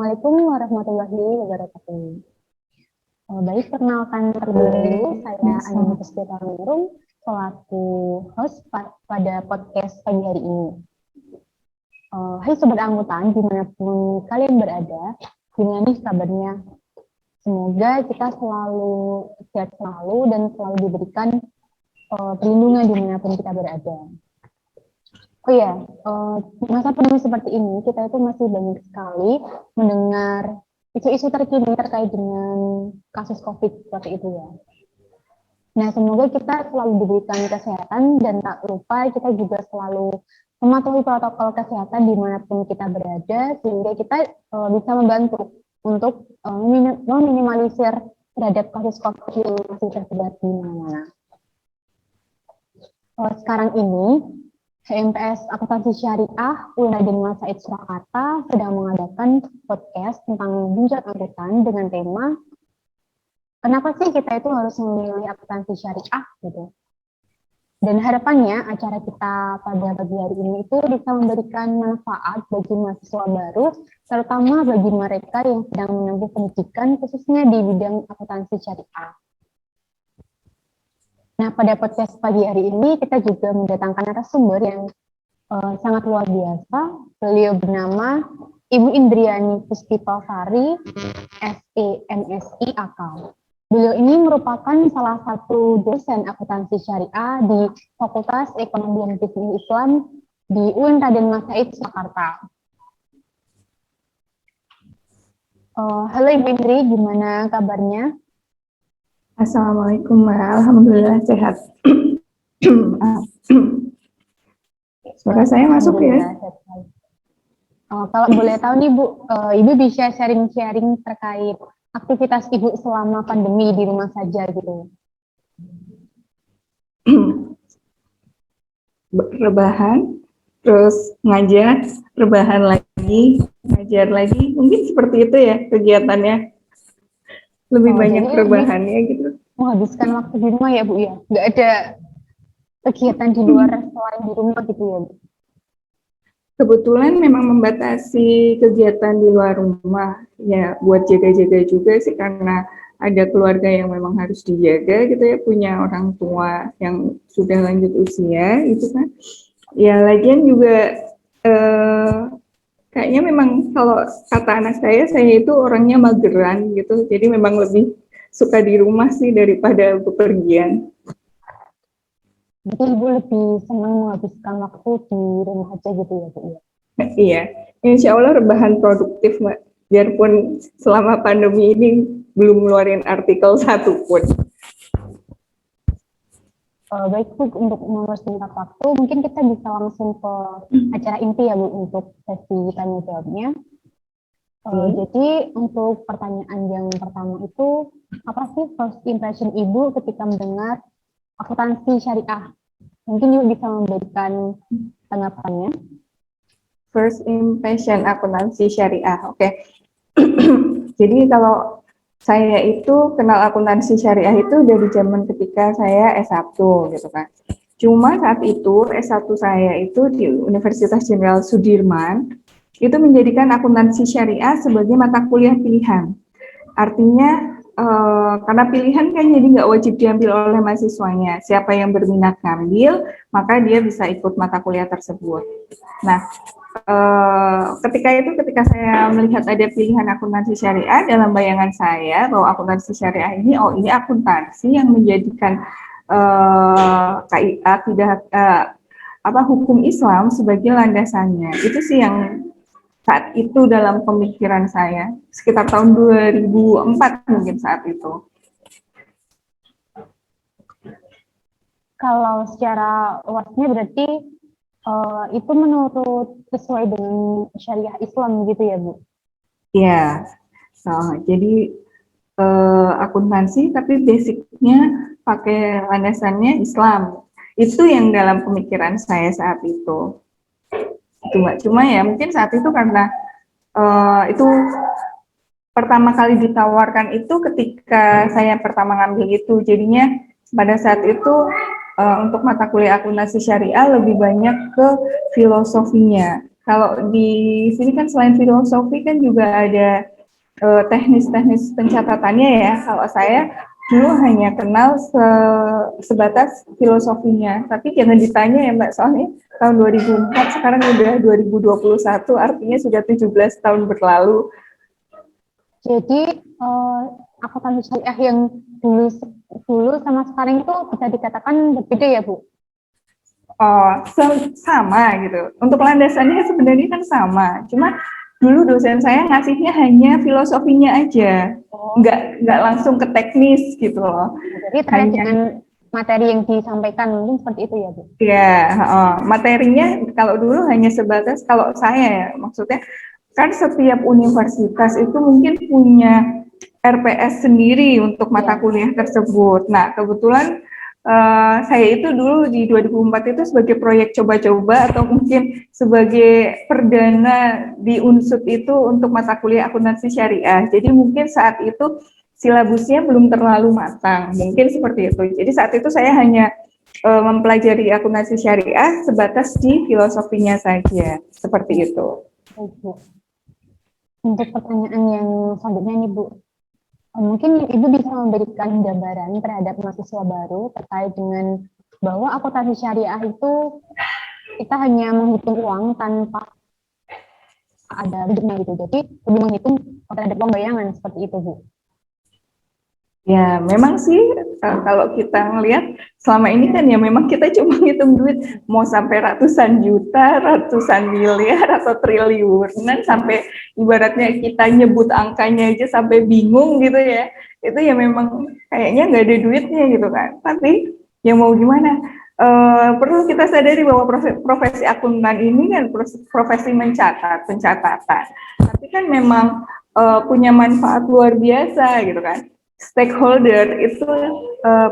Assalamualaikum warahmatullahi wabarakatuh. Baik, perkenalkan terlebih dahulu, saya Andi Puspita Nurung, selaku host pada podcast pagi hari ini. Hai Sobat Angkutan, dimanapun kalian berada, gimana nih kabarnya? Semoga kita selalu sehat selalu dan selalu diberikan perlindungan dimanapun kita berada. Oh ya, masa pandemi seperti ini kita itu masih banyak sekali mendengar isu-isu terkini terkait dengan kasus COVID seperti itu ya. Nah, semoga kita selalu diberikan kesehatan dan tak lupa kita juga selalu mematuhi protokol kesehatan dimanapun kita berada sehingga kita bisa membantu untuk meminimalisir terhadap kasus COVID yang masih tersebar di mana-mana. Sekarang ini HMPS Akuntansi Syariah UIN Raden Mas Said Surakarta sedang mengadakan podcast tentang Bincang Angkutan dengan tema kenapa sih kita itu harus memilih akuntansi syariah gitu. Dan harapannya acara kita pada pagi hari ini itu bisa memberikan manfaat bagi mahasiswa baru, terutama bagi mereka yang sedang menempuh pendidikan khususnya di bidang akuntansi syariah. Nah, pada podcast pagi hari ini kita juga mendatangkan narasumber yang sangat luar biasa. Beliau bernama Ibu Indriani Puspitosari, SEMSI Akal. Beliau ini merupakan salah satu dosen akuntansi syariah di Fakultas Ekonomi dan Bisnis Islam di UIN Raden Mas Said Surakarta. Halo Ibu Indri, gimana kabarnya? Assalamualaikum, alhamdulillah sehat. Suara saya masuk ya? Kalau boleh tahu nih Bu, Ibu bisa sharing-sharing terkait aktivitas Ibu selama pandemi di rumah saja gitu. Rebahan, terus ngajar, rebahan lagi, ngajar lagi. Mungkin seperti itu ya kegiatannya. Lebih banyak rebahannya gitu. Menghabiskan waktu di rumah ya Bu ya? Nggak ada kegiatan di luar selain di rumah gitu ya Bu? Kebetulan memang membatasi kegiatan di luar rumah ya buat jaga-jaga juga sih karena ada keluarga yang memang harus dijaga gitu ya, punya orang tua yang sudah lanjut usia itu kan. Ya lagian juga kayaknya memang kalau kata anak saya itu orangnya mageran gitu, jadi memang lebih suka di rumah sih daripada bepergian. Jadi Ibu lebih senang menghabiskan waktu di rumah aja gitu ya Bu ya? Iya, insya Allah rebahan produktif Mbak, biarpun selama pandemi ini belum ngeluarin artikel satupun. Baik Bu, untuk mempersingkat waktu, mungkin kita bisa langsung ke acara inti ya Bu untuk sesi tanya jawabnya. Jadi untuk pertanyaan yang pertama itu, apa sih first impression Ibu ketika mendengar akuntansi syariah? Mungkin Ibu bisa memberikan tanggapannya. First impression akuntansi syariah, oke. Jadi kalau saya itu kenal akuntansi syariah itu dari zaman ketika saya S1 gitu kan. Cuma saat itu S1 saya itu di Universitas Jenderal Sudirman itu menjadikan akuntansi syariah sebagai mata kuliah pilihan. Artinya karena pilihan kan jadi nggak wajib diambil oleh mahasiswanya. Siapa yang berminat ngambil, maka dia bisa ikut mata kuliah tersebut. Nah, ketika saya melihat ada pilihan akuntansi syariah, dalam bayangan saya bahwa akuntansi syariah ini, ini akuntansi yang menjadikan hukum Islam sebagai landasannya. Itu sih yang saat itu dalam pemikiran saya, sekitar tahun 2004 mungkin saat itu. Kalau secara luasnya berarti itu menurut sesuai dengan syariah Islam gitu ya Bu? Iya, jadi akuntansi tapi basicnya pakai landasannya Islam. Itu yang dalam pemikiran saya saat itu. Cuma ya mungkin saat itu karena itu pertama kali ditawarkan itu ketika saya pertama ngambil itu, jadinya pada saat itu untuk mata kuliah akuntansi syariah lebih banyak ke filosofinya. Kalau di sini kan selain filosofi kan juga ada teknis-teknis pencatatannya ya. Kalau saya dulu hanya kenal sebatas filosofinya, tapi jangan ditanya ya Mbak, soalnya tahun 2004, sekarang udah 2021, artinya sudah 17 tahun berlalu. Jadi akuntansi syariah yang dulu dulu sama sekarang itu bisa dikatakan berbeda ya Bu? Oh, sama gitu. Untuk landasannya sebenarnya kan sama. Cuma dulu dosen saya ngasihnya hanya filosofinya aja, Oh, nggak langsung ke teknis gitu loh. jadi terkait Hanya dengan materi yang disampaikan mungkin seperti itu ya Bu? ya materinya kalau dulu hanya sebatas kalau saya ya maksudnya kan setiap universitas itu mungkin punya RPS sendiri untuk mata Iya. kuliah tersebut. Nah, kebetulan saya itu dulu di 2004 itu sebagai proyek coba-coba atau mungkin sebagai perdana di Unsud itu untuk mata kuliah akuntansi syariah. Jadi mungkin saat itu silabusnya belum terlalu matang, mungkin seperti itu. Jadi saat itu saya hanya mempelajari akuntansi syariah sebatas di filosofinya saja, seperti itu. Baik, Bu. Untuk pertanyaan yang selanjutnya nih Bu, mungkin Ibu bisa memberikan gambaran terhadap mahasiswa baru terkait dengan bahwa akuntansi syariah itu kita hanya menghitung uang tanpa ada bentuknya gitu. Jadi lebih menghitung terhadap uang bayangan seperti itu Bu. Ya, memang sih kalau kita ngelihat selama ini kan ya memang kita cuma ngitung duit mau sampai ratusan juta, ratusan miliar atau triliunan sampai ibaratnya kita nyebut angkanya aja sampai bingung gitu ya. Itu ya memang kayaknya nggak ada duitnya gitu kan. Tapi ya mau gimana? Perlu kita sadari bahwa profesi akuntan ini kan profesi pencatatan. Tapi kan memang punya manfaat luar biasa gitu kan. Stakeholder itu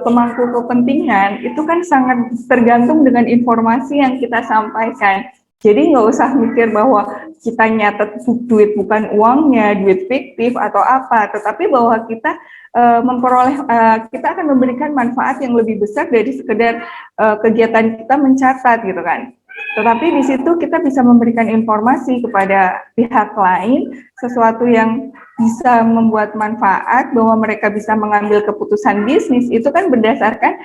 pemangku kepentingan itu kan sangat tergantung dengan informasi yang kita sampaikan. Jadi nggak usah mikir bahwa kita nyatet duit bukan uangnya, duit fiktif atau apa, tetapi bahwa kita kita akan memberikan manfaat yang lebih besar dari sekedar kegiatan kita mencatat gitu kan. Tetapi di situ kita bisa memberikan informasi kepada pihak lain, sesuatu yang bisa membuat manfaat, bahwa mereka bisa mengambil keputusan bisnis, itu kan berdasarkan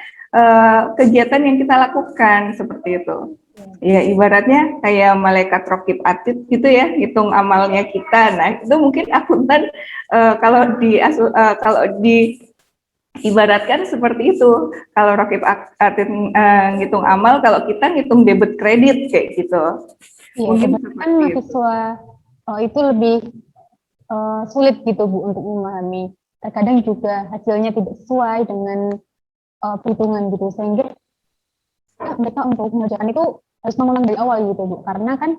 kegiatan yang kita lakukan, seperti itu. Ya, ibaratnya kayak malaikat rokib atid gitu ya, hitung amalnya kita. Nah, itu mungkin akuntan kalau di ibaratkan seperti itu. Kalau Rakib Atid ngitung amal, kalau kita ngitung debit kredit kayak gitu. Iya, Mungkin kebanyakan seperti itu. mahasiswa itu lebih sulit gitu Bu untuk memahami. Terkadang juga hasilnya tidak sesuai dengan perhitungan gitu, sehingga mereka untuk mengerjakan itu harus mengulang dari awal gitu Bu. Karena kan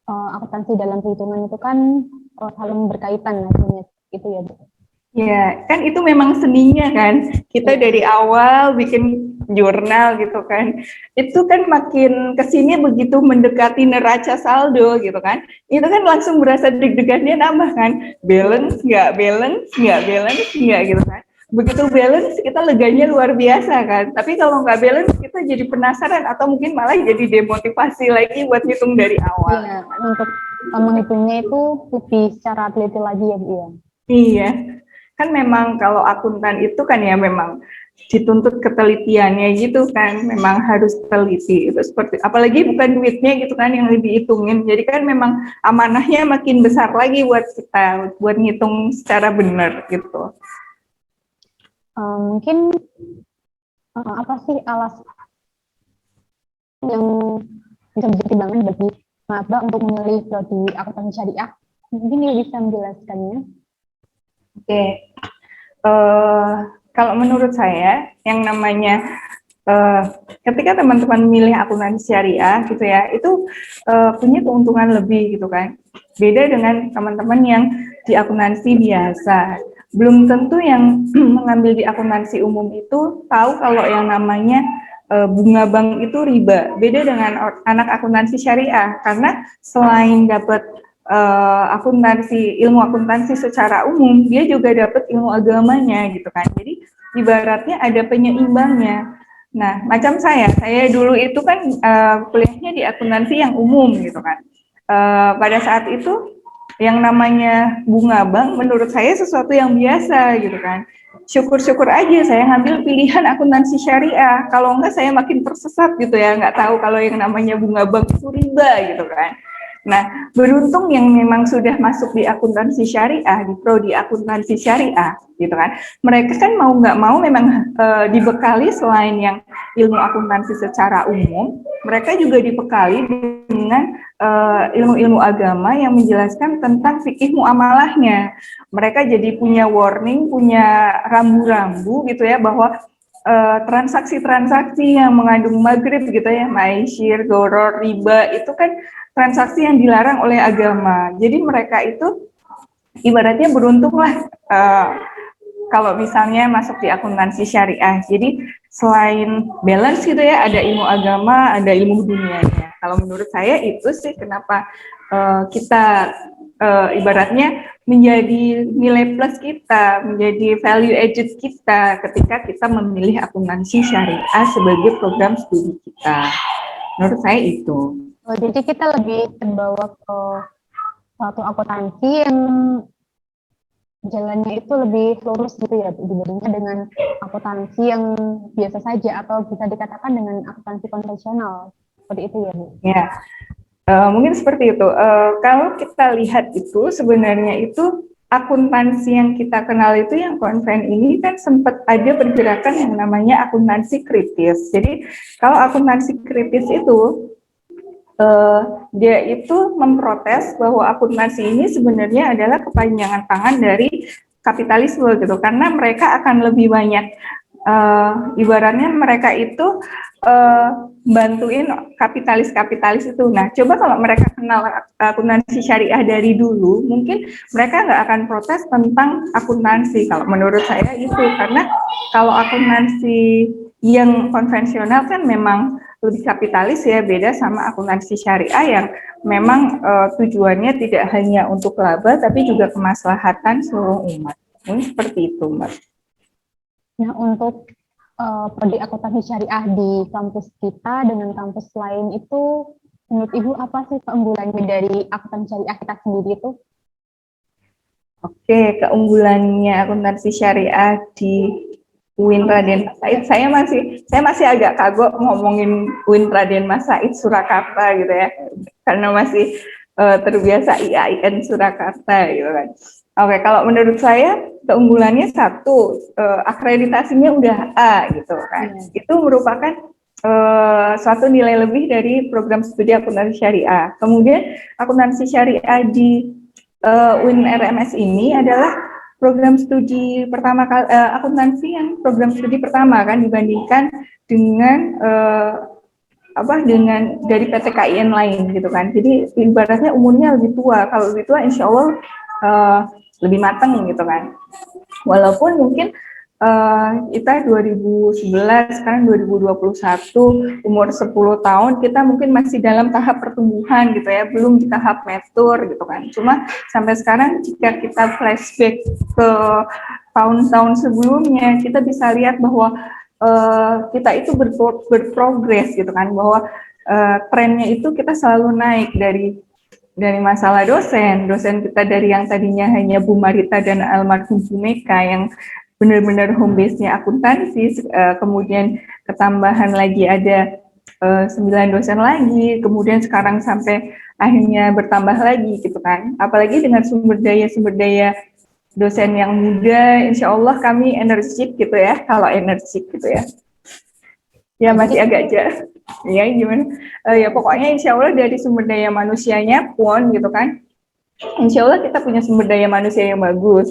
akuntansi dalam perhitungan itu kan saling berkaitan hasilnya itu ya Bu. Ya, kan itu memang seninya kan. Kita dari awal bikin jurnal gitu kan. Itu kan makin kesini begitu mendekati neraca saldo gitu kan. Itu kan langsung berasa deg-degannya nambah kan. Balance nggak, balance nggak, balance nggak gitu kan. Begitu balance kita leganya luar biasa kan. Tapi kalau nggak balance kita jadi penasaran atau mungkin malah jadi demotivasi lagi buat ngitung dari awal. Iya, untuk menghitungnya itu lebih secara teliti lagi ya Bu ya. Iya, kan memang kalau akuntan itu kan ya memang dituntut ketelitiannya gitu kan, memang harus teliti. Itu seperti apalagi bukan duitnya gitu kan yang dihitungin. Jadi kan memang amanahnya makin besar lagi buat kita buat ngitung secara benar gitu. Mungkin apa sih alasan yang bisa menjadi pertimbangan bagi maba untuk memilih prodi akuntansi syariah? Mungkin dia bisa menjelaskannya. Oke, kalau menurut saya yang namanya ketika teman-teman milih akuntansi syariah gitu ya, itu punya keuntungan lebih gitu kan. Beda dengan teman-teman yang di akuntansi biasa. Belum tentu yang mengambil di akuntansi umum itu tahu kalau yang namanya bunga bank itu riba. Beda dengan anak akuntansi syariah, karena selain dapat ilmu akuntansi secara umum, dia juga dapat ilmu agamanya gitu kan. Jadi ibaratnya ada penyeimbangnya. Nah, macam saya dulu itu kan kuliahnya di akuntansi yang umum gitu kan. pada saat itu yang namanya bunga bank menurut saya sesuatu yang biasa gitu kan. Syukur-syukur aja saya ngambil pilihan akuntansi syariah. Kalau enggak saya makin tersesat gitu ya, nggak tahu kalau yang namanya bunga bank itu riba gitu kan. Nah, beruntung yang memang sudah masuk di akuntansi syariah, di prodi akuntansi syariah, gitu kan. Mereka kan mau nggak mau memang dibekali selain yang ilmu akuntansi secara umum, mereka juga dibekali dengan ilmu-ilmu agama yang menjelaskan tentang fikih muamalahnya. Mereka jadi punya warning, punya rambu-rambu gitu ya, bahwa transaksi-transaksi yang mengandung maghrib gitu ya, maisir, goror, riba, itu kan transaksi yang dilarang oleh agama. Jadi mereka itu ibaratnya beruntung lah kalau misalnya masuk di akuntansi syariah. Jadi selain balance gitu ya, ada ilmu agama, ada ilmu dunianya. Kalau menurut saya itu sih kenapa kita ibaratnya menjadi nilai plus kita, menjadi value added kita ketika kita memilih akuntansi syariah sebagai program studi kita. Menurut saya itu. Oh, jadi kita lebih terbawa ke suatu akuntansi yang jalannya itu lebih lurus gitu ya, Bu, dibandingkan dengan akuntansi yang biasa saja atau bisa dikatakan dengan akuntansi konvensional. Seperti itu ya, Bu? Ya, mungkin seperti itu. Kalau kita lihat itu sebenarnya itu akuntansi yang kita kenal itu yang konven ini kan sempat ada pergerakan yang namanya akuntansi kritis. Jadi kalau akuntansi kritis itu dia itu memprotes bahwa akuntansi ini sebenarnya adalah kepanjangan tangan dari kapitalisme gitu, karena mereka akan lebih banyak ibaratnya mereka itu bantuin kapitalis-kapitalis itu. Nah, coba kalau mereka kenal akuntansi syariah dari dulu, mungkin mereka nggak akan protes tentang akuntansi. Kalau menurut saya itu, karena kalau akuntansi yang konvensional kan memang lebih kapitalis ya, beda sama akuntansi syariah yang memang tujuannya tidak hanya untuk laba, tapi juga kemaslahatan seluruh umat. Ini seperti itu, Mbak. Nah, untuk prodi akuntansi syariah di kampus kita dengan kampus lain itu, menurut Ibu apa sih keunggulannya dari akuntansi syariah kita sendiri itu? Oke, keunggulannya akuntansi syariah di UIN Raden Mas Said, saya masih agak kagok ngomongin UIN Raden Mas Said Surakarta gitu ya, karena masih terbiasa IAIN Surakarta gitu kan. Oke, kalau menurut saya keunggulannya satu, akreditasinya udah A gitu kan. Itu merupakan suatu nilai lebih dari program studi akuntansi syariah. Kemudian akuntansi syariah di UIN RMS ini adalah program studi pertama kali akuntansi yang program studi pertama kan dibandingkan dengan dengan dari PTKIN lain gitu kan. Jadi ibaratnya umurnya lebih tua. Kalau lebih tua insya Allah lebih matang gitu kan. Walaupun mungkin kita 2011, sekarang 2021, umur 10 tahun, kita mungkin masih dalam tahap pertumbuhan gitu ya, belum di tahap mature gitu kan. Cuma sampai sekarang jika kita flashback ke tahun-tahun sebelumnya, kita bisa lihat bahwa kita itu berprogres gitu kan, bahwa trennya itu kita selalu naik dari masalah dosen kita dari yang tadinya hanya Bu Marita dan almarhum Bu Meka yang benar-benar home base-nya akuntansi, kemudian ketambahan lagi ada 9 dosen lagi, kemudian sekarang sampai akhirnya bertambah lagi gitu kan. Apalagi dengan sumber daya dosen yang muda, insya Allah kami energik gitu ya, kalau energik gitu ya. Ya masih agak jauh. Ya gimana? Ya pokoknya insya Allah dari sumber daya manusianya pun gitu kan. Insya Allah kita punya sumber daya manusia yang bagus.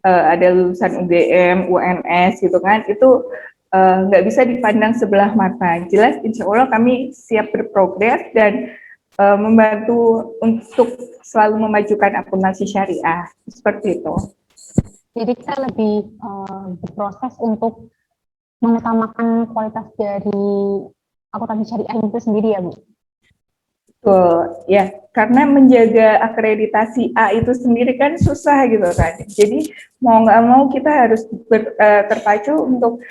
Ada lulusan UGM, UNS gitu kan. Itu nggak bisa dipandang sebelah mata. Jelas insya Allah kami siap berprogres dan membantu untuk selalu memajukan akuntansi syariah. Seperti itu. Jadi kita lebih berproses untuk mengutamakan kualitas dari akuntansi syariah itu sendiri ya, Bu? Ya, karena menjaga akreditasi A itu sendiri kan susah gitu kan. Jadi mau nggak mau kita harus terpacu untuk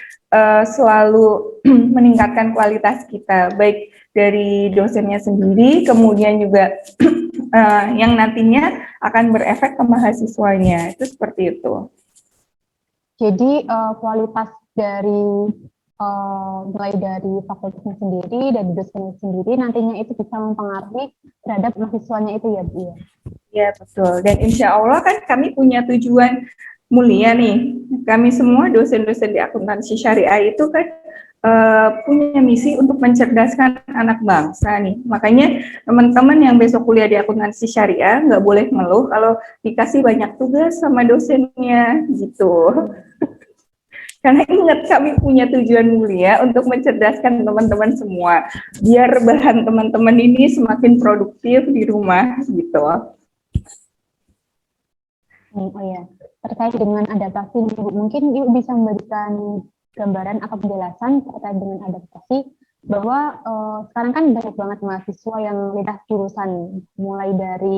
selalu meningkatkan kualitas kita, baik dari dosennya sendiri, kemudian juga yang nantinya akan berefek ke mahasiswanya. Itu seperti itu. Jadi kualitas dari mulai dari fakultasnya sendiri dan dosennya sendiri nantinya itu bisa mempengaruhi terhadap mahasiswanya itu ya Bu ya. Ya betul. Dan insya Allah kan kami punya tujuan mulia nih. Kami semua dosen-dosen di akuntansi syariah itu kan punya misi untuk mencerdaskan anak bangsa nih. Makanya teman-teman yang besok kuliah di akuntansi syariah nggak boleh ngeluh kalau dikasih banyak tugas sama dosennya gitu. Karena ingat kami punya tujuan mulia untuk mencerdaskan teman-teman semua, biar bahan teman-teman ini semakin produktif di rumah gitu. Oh ya, terkait dengan adaptasi, mungkin Ibu bisa memberikan gambaran atau penjelasan terkait dengan adaptasi bahwa sekarang kan banyak banget mahasiswa yang lintas jurusan, mulai dari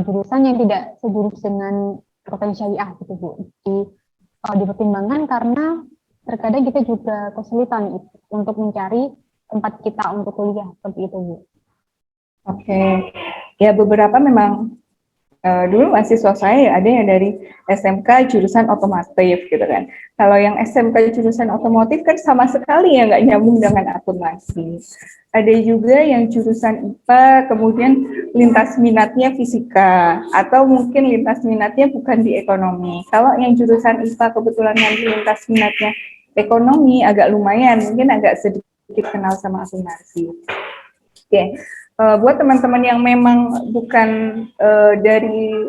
jurusan yang tidak sejurus dengan potensi syariah gitu Bu. Dipertimbangkan karena terkadang kita juga kesulitan untuk mencari tempat kita untuk kuliah seperti itu Bu. Oke, ya beberapa memang dulu mahasiswa saya ada yang dari SMK jurusan otomotif gitu kan. Kalau yang SMK jurusan otomotif kan sama sekali ya nggak nyambung dengan akuntansi. Ada juga yang jurusan IPA kemudian lintas minatnya fisika atau mungkin lintas minatnya bukan di ekonomi. Kalau yang jurusan IPA kebetulan nanti lintas minatnya ekonomi agak lumayan, mungkin agak sedikit kenal sama akuntansi. Oke. Buat teman-teman yang memang bukan dari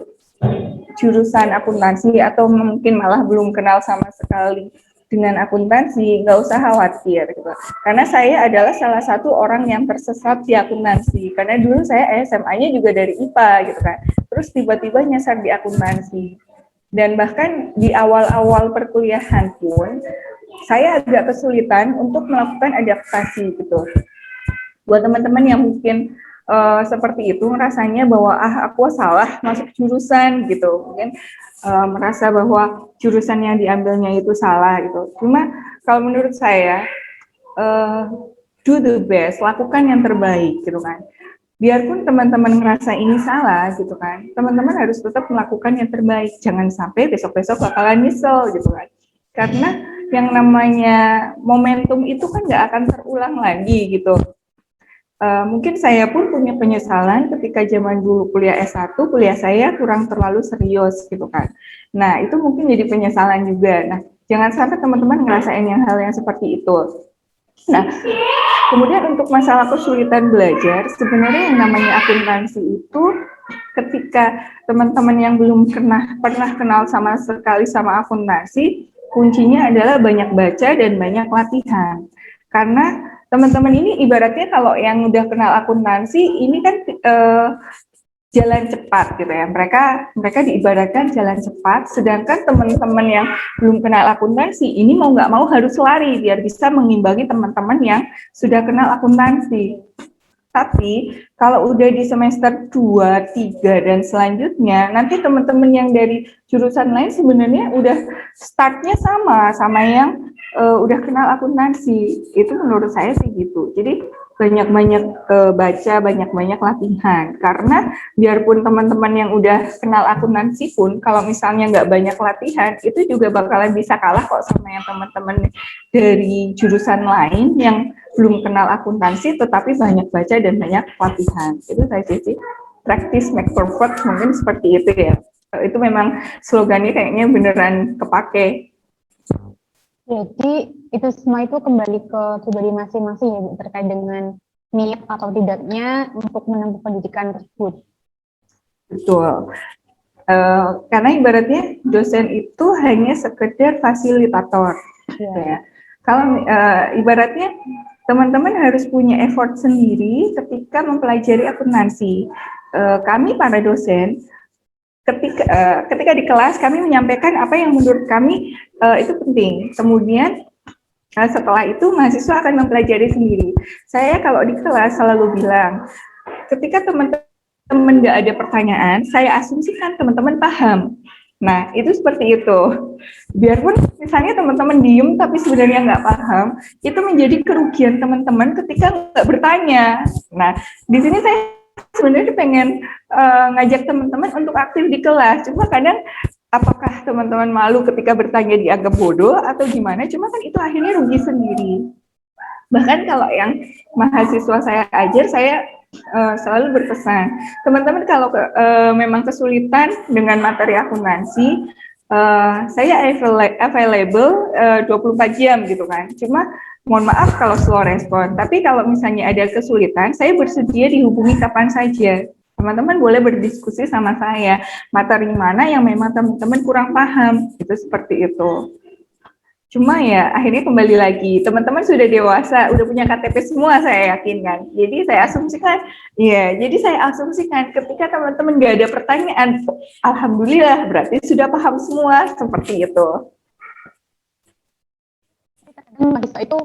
jurusan akuntansi atau mungkin malah belum kenal sama sekali dengan akuntansi, nggak usah khawatir gitu. Karena saya adalah salah satu orang yang tersesat di akuntansi. Karena dulu saya SMA-nya juga dari IPA gitu kan. Terus tiba-tiba nyasar di akuntansi. Dan bahkan di awal-awal perkuliahan pun saya agak kesulitan untuk melakukan adaptasi gitu. Buat teman-teman yang mungkin seperti itu rasanya bahwa aku salah masuk jurusan gitu, mungkin merasa bahwa jurusan yang diambilnya itu salah gitu. Cuma kalau menurut saya do the best, lakukan yang terbaik gitu kan. Biarpun teman-teman ngerasa ini salah gitu kan, teman-teman harus tetap melakukan yang terbaik. Jangan sampai besok-besok bakalan nyesel gitu kan. Karena yang namanya momentum itu kan nggak akan terulang lagi gitu. Mungkin saya pun punya penyesalan ketika zaman dulu kuliah S1, kuliah saya kurang terlalu serius gitu kan. Nah, itu mungkin jadi penyesalan juga. Nah, jangan sampai teman-teman ngerasain hal yang seperti itu. Nah, kemudian untuk masalah kesulitan belajar, sebenarnya yang namanya akuntansi itu ketika teman-teman yang belum pernah kenal sama sekali sama akuntansi, kuncinya adalah banyak baca dan banyak latihan. Karena teman-teman ini ibaratnya kalau yang udah kenal akuntansi ini kan jalan cepat gitu ya. Mereka diibaratkan jalan cepat, sedangkan teman-teman yang belum kenal akuntansi ini mau nggak mau harus lari biar bisa mengimbangi teman-teman yang sudah kenal akuntansi. Tapi kalau udah di semester 2, 3 dan selanjutnya, nanti teman-teman yang dari jurusan lain sebenarnya udah startnya sama yang udah kenal akuntansi. Itu menurut saya sih gitu. Jadi banyak-banyak baca, banyak-banyak latihan. Karena biarpun teman-teman yang udah kenal akuntansi pun, kalau misalnya nggak banyak latihan, itu juga bakalan bisa kalah kok sama yang teman-teman dari jurusan lain yang belum kenal akuntansi tetapi banyak baca dan banyak latihan. Itu saja sih. Practice make perfect, mungkin seperti itu ya. Itu memang slogannya kayaknya beneran kepake. Jadi itu semua itu kembali ke pribadi masing-masing ya Bu, terkait dengan niat atau tidaknya untuk menempuh pendidikan tersebut. Betul. Karena ibaratnya dosen itu hanya sekedar fasilitator. Gitu ya. Kalau ibaratnya teman-teman harus punya effort sendiri ketika mempelajari akuntansi. Kami para dosen ketika di kelas kami menyampaikan apa yang menurut kami itu penting. Kemudian setelah itu mahasiswa akan mempelajari sendiri. Saya kalau di kelas selalu bilang, ketika teman-teman nggak ada pertanyaan, saya asumsikan teman-teman paham. Nah, itu seperti itu. Biarpun misalnya teman-teman diem tapi sebenarnya nggak paham, itu menjadi kerugian teman-teman ketika nggak bertanya. Nah, di sini saya sebenarnya pengen ngajak teman-teman untuk aktif di kelas. Cuma kadang apakah teman-teman malu ketika bertanya dianggap bodoh atau gimana? Cuma kan itu akhirnya rugi sendiri. Bahkan kalau yang mahasiswa saya ajar, saya selalu berpesan, teman-teman kalau memang kesulitan dengan materi akuntansi, saya available 24 jam gitu kan. Cuma mohon maaf kalau slow respon, tapi kalau misalnya ada kesulitan, saya bersedia dihubungi kapan saja. Teman-teman boleh berdiskusi sama saya, materi mana yang memang teman-teman kurang paham, itu seperti itu. Cuma ya akhirnya kembali lagi, teman-teman sudah dewasa, udah punya KTP semua saya yakin kan. Jadi saya asumsikan ketika teman-teman nggak ada pertanyaan, alhamdulillah berarti sudah paham semua, seperti itu. Kadang mahasiswa itu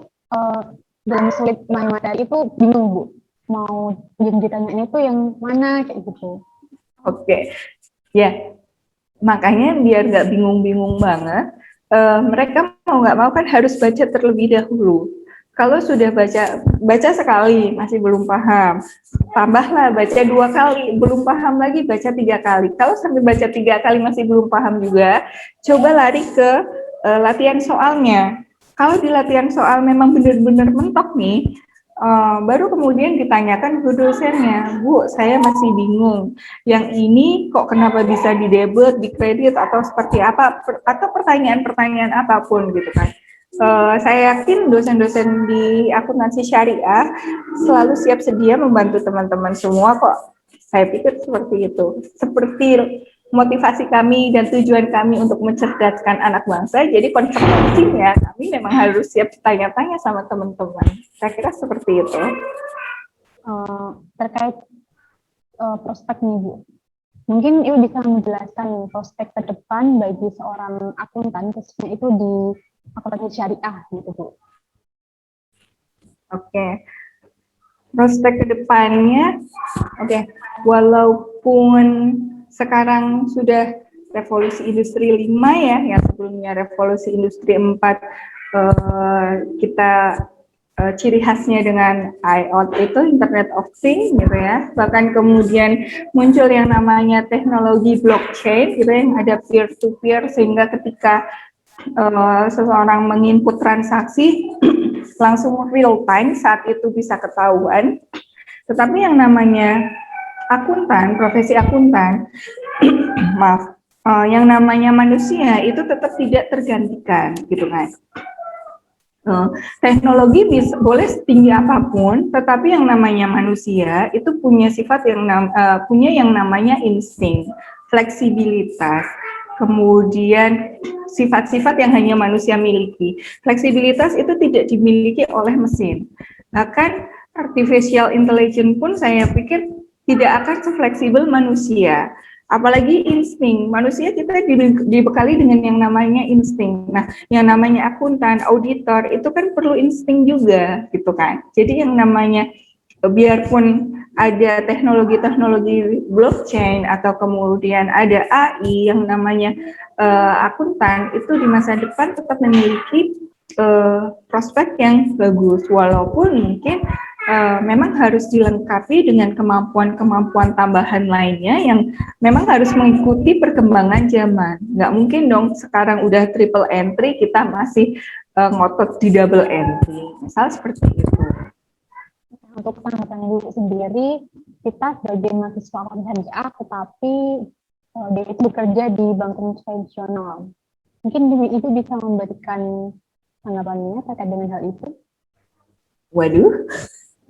dalam sulit materi itu bingung Bu, mau yang ditanyain itu yang mana kayak gitu. Oke, ya makanya biar nggak bingung-bingung banget, mereka mau nggak mau kan harus baca terlebih dahulu. Kalau sudah baca sekali masih belum paham, tambahlah baca 2 kali, belum paham lagi baca 3 kali. Kalau sampai baca 3 kali masih belum paham juga, coba lari ke latihan soalnya. Kalau di latihan soal memang benar-benar mentok nih, baru kemudian ditanyakan ke dosennya, Bu, saya masih bingung. Yang ini kok kenapa bisa di debit, di kredit, atau seperti apa, atau pertanyaan-pertanyaan apapun gitu kan. Saya yakin dosen-dosen di akuntansi syariah selalu siap sedia membantu teman-teman semua kok. Saya pikir seperti itu. Seperti motivasi kami dan tujuan kami untuk mencerdaskan anak bangsa, jadi konsekuensinya kami memang harus siap tanya-tanya sama teman-teman. Saya kira seperti itu. Terkait prospek nih Bu, mungkin Ibu bisa menjelaskan prospek ke depan bagi seorang akuntan, khususnya itu di akuntansi syariah gitu Bu. Oke. Prospek ke depannya, walaupun sekarang sudah revolusi industri 5 ya, yang sebelumnya revolusi industri 4 kita ciri khasnya dengan IoT itu Internet of Things gitu ya. Bahkan kemudian muncul yang namanya teknologi blockchain gitu yang ada peer to peer, sehingga ketika seseorang menginput transaksi langsung real time saat itu bisa ketahuan. Tetapi yang namanya akuntan, profesi akuntan, yang namanya manusia itu tetap tidak tergantikan, gitu kan. Teknologi boleh setinggi apapun, tetapi yang namanya manusia itu punya sifat punya yang namanya insting, fleksibilitas, kemudian sifat-sifat yang hanya manusia miliki. Fleksibilitas itu tidak dimiliki oleh mesin. Bahkan artificial intelligence pun saya pikir tidak akan sefleksibel manusia. Apalagi insting, manusia kita dibekali dengan yang namanya insting. Nah, yang namanya akuntan, auditor, itu kan perlu insting juga, gitu kan. Jadi yang namanya, biarpun ada teknologi-teknologi blockchain, atau kemudian ada AI, yang namanya akuntan, itu di masa depan tetap memiliki prospek yang bagus, walaupun mungkin memang harus dilengkapi dengan kemampuan-kemampuan tambahan lainnya yang memang harus mengikuti perkembangan zaman. Nggak mungkin dong sekarang udah triple entry, kita masih ngotot di double entry. Misal seperti itu. Untuk tanggapan Ibu sendiri, kita sebagai mahasiswa syariah, tetapi dia itu bekerja di bank konvensional. Mungkin Ibu bisa memberikan tanggapannya terkait dengan hal itu? Waduh.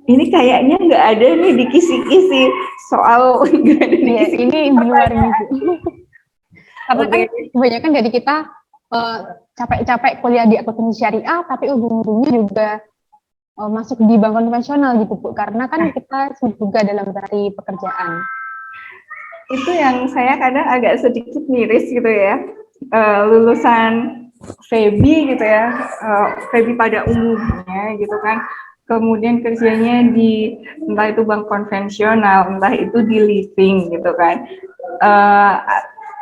Ini kayaknya nggak ada nih di kisi-kisi soal nggak ada di kisi-kisi. Ini di luar nih. Karena kan kebanyakan dari kita capek-capek kuliah di akuntansi syariah, tapi ujung-ujungnya juga masuk di bank konvensional gitu Bu. Karena kan kita juga dalam mencari pekerjaan. Itu yang saya kadang agak sedikit miris gitu ya. Lulusan FEBI gitu ya, FEBI pada umumnya gitu kan. kemudian kerjanya di entah itu bank konvensional, entah itu di leasing gitu kan.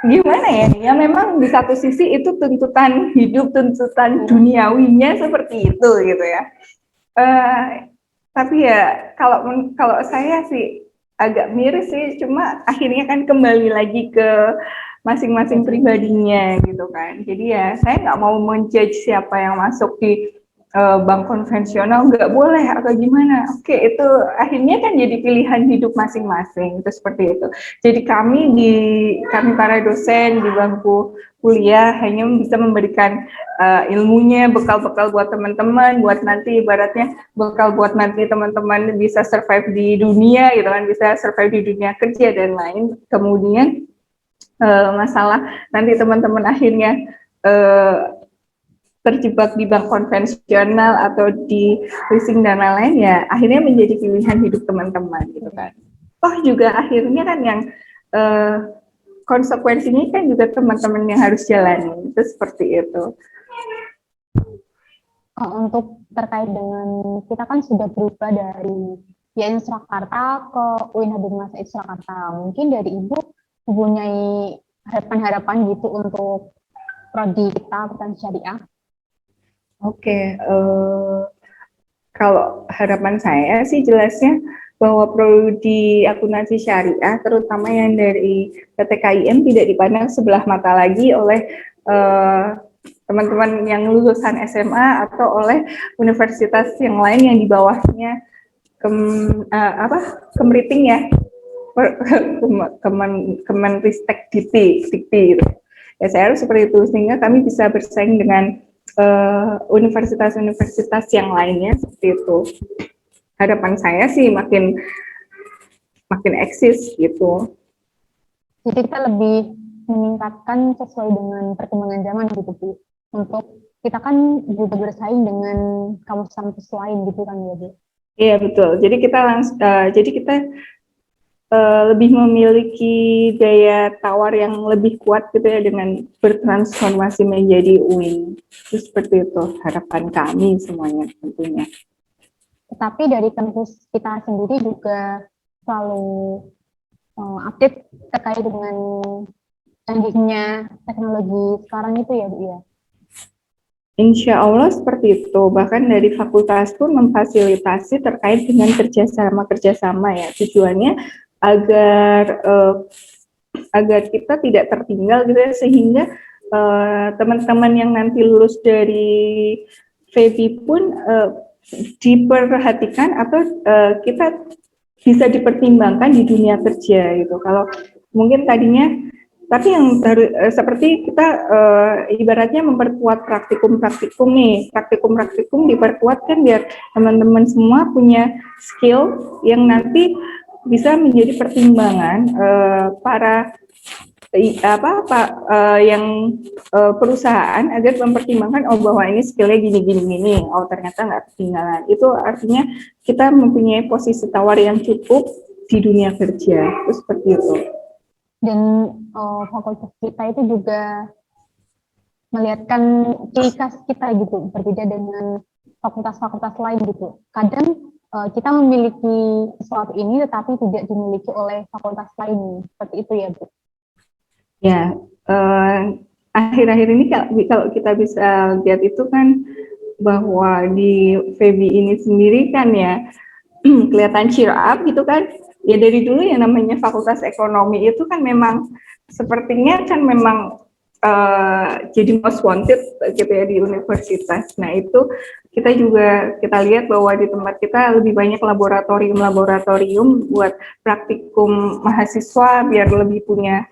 Gimana ya? Ya memang di satu sisi itu tuntutan hidup, tuntutan duniawinya seperti itu gitu ya. Tapi ya kalau saya sih agak miris sih, cuma akhirnya kan kembali lagi ke masing-masing pribadinya gitu kan. Jadi ya saya nggak mau menjudge siapa yang masuk di bank konvensional nggak boleh atau gimana. Oke, itu akhirnya kan jadi pilihan hidup masing-masing, itu seperti itu. Jadi kami para dosen di bangku kuliah hanya bisa memberikan ilmunya, bekal-bekal buat teman-teman, buat nanti ibaratnya bekal buat nanti teman-teman bisa survive di dunia gitu kan, bisa survive di dunia kerja dan lain. Kemudian masalah nanti teman-teman akhirnya terjebak di bank konvensional atau di leasing dan lain-lain, ya akhirnya menjadi pilihan hidup teman-teman gitu kan. Toh juga akhirnya kan yang konsekuensinya kan juga teman-teman yang harus jalani, itu seperti itu. Untuk terkait dengan kita kan sudah berubah dari YN Surakarta ke UIN Habibie Surakarta. Mungkin dari Ibu mempunyai harapan-harapan gitu untuk prodi kita akuntansi syariah. Oke, kalau harapan saya sih jelasnya bahwa prodi akuntansi syariah, terutama yang dari PTKIM, tidak dipandang sebelah mata lagi oleh teman-teman yang lulusan SMA atau oleh universitas yang lain yang di bawahnya Kemriting ya, Kemenristek Dikti gitu. Ya saya harus seperti itu sehingga kami bisa bersaing dengan universitas-universitas yang lainnya seperti itu. Harapan saya sih makin eksis gitu. Jadi kita lebih meningkatkan sesuai dengan perkembangan zaman gitu Bu. Untuk kita kan juga bersaing dengan kampus-kampus lain gitu kan ya Bu. Iya betul. Jadi kita lebih memiliki daya tawar yang lebih kuat gitu ya dengan bertransformasi menjadi UIN. Itu seperti itu harapan kami semuanya tentunya. Tetapi dari kampus kita sendiri juga selalu update terkait dengan canggihnya teknologi sekarang itu ya Bu ya. Insya Allah seperti itu. Bahkan dari fakultas pun memfasilitasi terkait dengan kerjasama ya. Tujuannya agar kita tidak tertinggal gitu ya, sehingga teman-teman yang nanti lulus dari FEBI pun diperhatikan atau kita bisa dipertimbangkan di dunia kerja gitu. Kalau mungkin tadinya, tapi yang seperti kita ibaratnya memperkuat praktikum nih, praktikum diperkuat kan biar teman-teman semua punya skill yang nanti bisa menjadi pertimbangan para perusahaan agar mempertimbangkan bahwa ini skillnya gini, ternyata nggak ketinggalan. Itu artinya kita mempunyai posisi tawar yang cukup di dunia kerja, itu seperti itu. Dan fakultas kita itu juga melihatkan ciri khas kita gitu, berbeda dengan fakultas-fakultas lain gitu. Kadang kita memiliki sesuatu ini tetapi tidak dimiliki oleh fakultas lain, seperti itu ya Bu. Ya, akhir-akhir ini kalau kita bisa lihat itu kan bahwa di FEBI ini sendiri kan ya kelihatan cheer up gitu kan. Ya dari dulu yang namanya Fakultas Ekonomi itu kan memang sepertinya kan memang jadi most wanted gitu ya di universitas. Nah itu kita lihat bahwa di tempat kita lebih banyak laboratorium buat praktikum mahasiswa biar lebih punya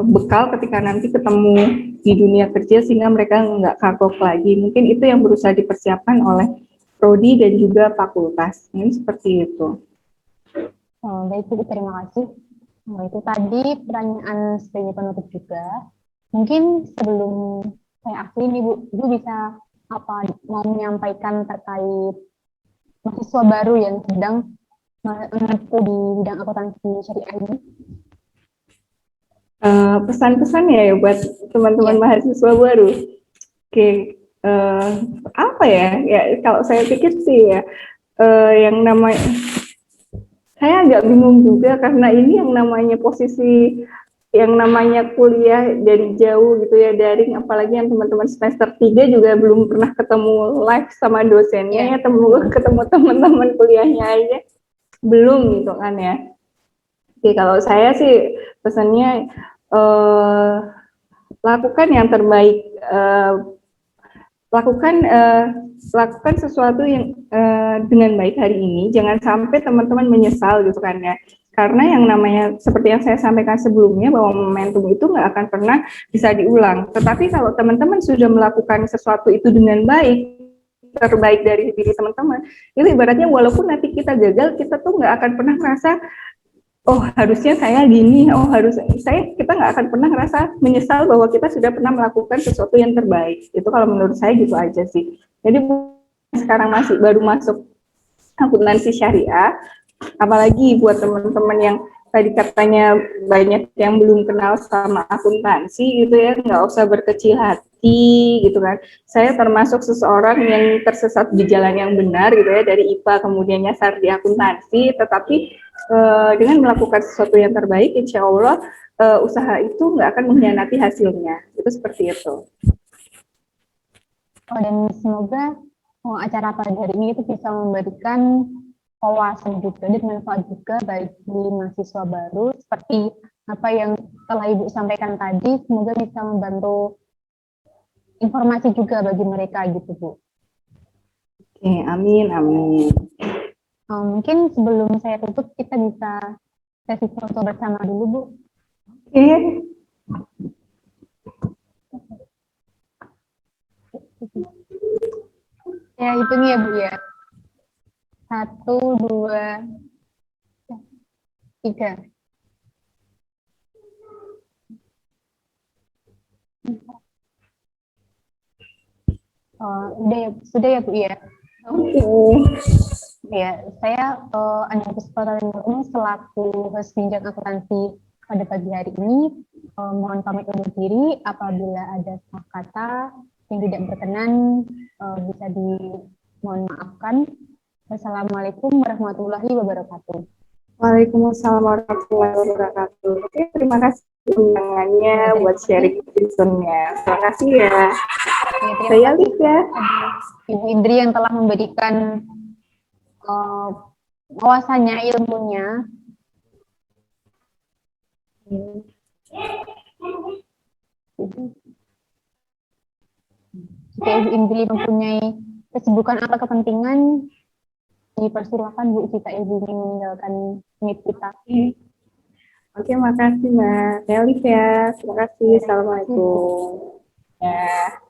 bekal ketika nanti ketemu di dunia kerja sehingga mereka nggak kagok lagi. Mungkin itu yang berusaha dipersiapkan oleh prodi dan juga fakultas. Ini seperti itu. Baik Bu, terima kasih. Nah, itu tadi pertanyaan sebagai penutup juga. Mungkin sebelum saya akhiri nih Bu, Ibu bisa mau menyampaikan terkait mahasiswa baru yang sedang menempuh di bidang akuntansi syariah ini? Pesan-pesan ya buat teman-teman mahasiswa baru. Oke, eh, apa ya? Ya kalau saya pikir sih ya, yang namanya saya agak bingung juga karena ini yang namanya posisi yang namanya kuliah dari jauh gitu ya, daring, apalagi yang teman-teman semester 3 juga belum pernah ketemu live sama dosennya ya, ketemu teman-teman kuliahnya aja belum gitu kan ya. Oke, kalau saya sih pesannya eh, lakukan yang terbaik, lakukan lakukan sesuatu yang dengan baik hari ini, jangan sampai teman-teman menyesal gitu kan ya, karena yang namanya seperti yang saya sampaikan sebelumnya bahwa momentum itu nggak akan pernah bisa diulang. Tetapi kalau teman-teman sudah melakukan sesuatu itu dengan baik, terbaik dari diri teman-teman, itu ibaratnya walaupun nanti kita gagal, kita tuh nggak akan pernah merasa oh harusnya saya gini, oh harus saya, kita nggak akan pernah ngerasa menyesal bahwa kita sudah pernah melakukan sesuatu yang terbaik. Itu kalau menurut saya gitu aja sih. Jadi sekarang masih baru masuk akuntansi syariah, apalagi buat teman-teman yang tadi katanya banyak yang belum kenal sama akuntansi gitu ya, nggak usah berkecil hati gitu kan. Saya termasuk seseorang yang tersesat di jalan yang benar gitu ya, dari IPA kemudian nyasar di akuntansi, tetapi dengan melakukan sesuatu yang terbaik, insya Allah usaha itu nggak akan mengkhianati hasilnya. Itu seperti itu. Dan semoga acara pada hari ini itu bisa memberikan wawasan juga dan manfaat juga bagi mahasiswa baru seperti apa yang telah Ibu sampaikan tadi, semoga bisa membantu informasi juga bagi mereka gitu Bu. Oke, amin, amin. Mungkin sebelum saya tutup kita bisa sesi foto bersama dulu Bu. Oke. Ya hitung ya Bu ya. 1, 2, 3. Sudah ya Bu ya. Ya, saya Anda Puspa ini selaku host bincang akuntansi pada pagi hari ini. Mohon pamit undur diri apabila ada salah kata yang tidak berkenan bisa dimohon maafkan. Wassalamualaikum warahmatullahi wabarakatuh. Waalaikumsalam warahmatullahi wabarakatuh. Oke, terima kasih undangannya buat sharing visionnya. Terima kasih ya. Saya Alicia. Ibu Indri yang telah memberikan wawasannya, ilmunya. Jika Ibu Indri mempunyai kesibukan atau kepentingan, dipersilakan Bu jika Ibu ingin meninggalkan meet kita. Oke, makasih Mbak. Saya Alicia. Terima kasih. Assalamualaikum. Ya.